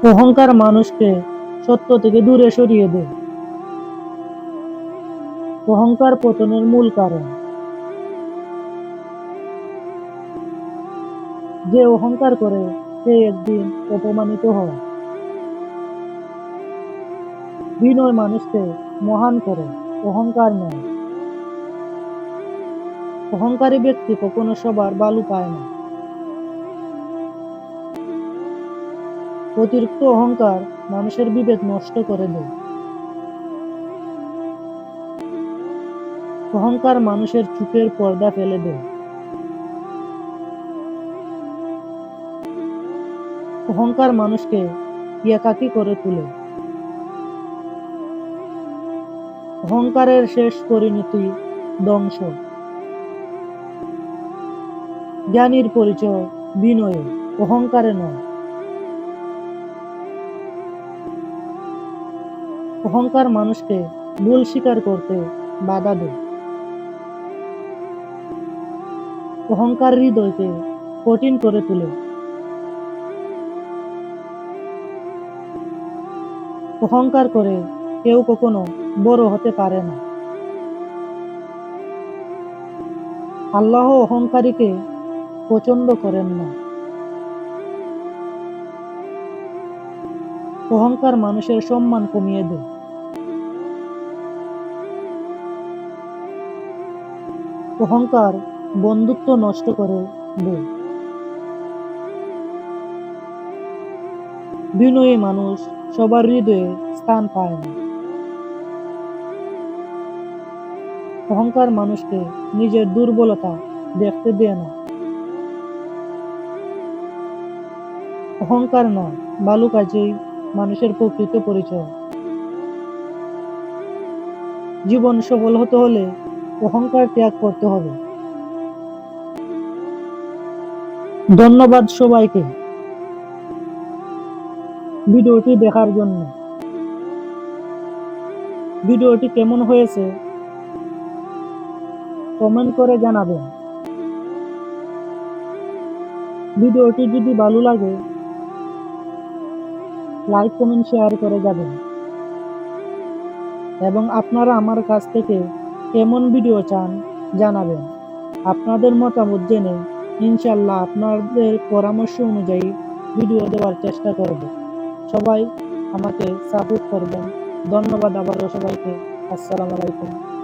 অহংকার মানুষকে সত্য থেকে দূরে সরিয়ে দেয়। অহংকার পতনের মূল কারণ। যে অহংকার করে সে একদিন অপমানিত হয়। বিনয় মানুষকে মহান করে, অহংকার নয়। অহংকারী ব্যক্তি কখনো সবার ভালো পায় না। অতিরিক্ত অহংকার মানুষের বিবেক নষ্ট করে দেয়। অহংকার মানুষের চোখের পর্দা ফেলে দেয়। অহংকার মানুষকে একাকী করে তোলে। অহংকারের শেষ পরিণতি ধ্বংস। জ্ঞানীর পরিচয় বিনয়ে, অহংকারে নয়। অহংকার মানুষকে ভুল স্বীকার করতে বাধা দেয়। অহংকার হৃদয়কে কঠিন করে তোলে। অহংকার করে কেউ কখনো বড় হতে পারে না। আল্লাহ অহংকারীকে পছন্দ করেন না। অহংকার মানুষের সম্মান কমিয়ে দেয়। অহংকার বন্ধুত্ব নষ্ট করে দেয়। বিনয়ী মানুষ সবার হৃদয়ে স্থান পায় না। অহংকার মানুষকে নিজের দুর্বলতা দেখতে দেয় না। অহংকার নয়, ভালো কাজেই মানুষের প্রকৃত পরিচয়। জীবন সফল হতে হলে অহংকার ত্যাগ করতে হবে। ধন্যবাদ সবাইকে ভিডিওটি দেখার জন্য। ভিডিওটি কেমন হয়েছে কমেন্ট করে জানাবেন। ভিডিওটি যদি ভালো লাগে লাইক কমেন্ট শেয়ার করে যাবেন। এবং আপনারা আমার কাছ থেকে কেমন ভিডিও চান জানাবেন। আপনাদের মতামত জেনে ইনশাল্লাহ আপনাদের পরামর্শ অনুযায়ী ভিডিও দেওয়ার চেষ্টা করব। সবাই আমাকে সাপোর্ট করবেন। ধন্যবাদ আবারও সবাইকে। আসসালামু আলাইকুম।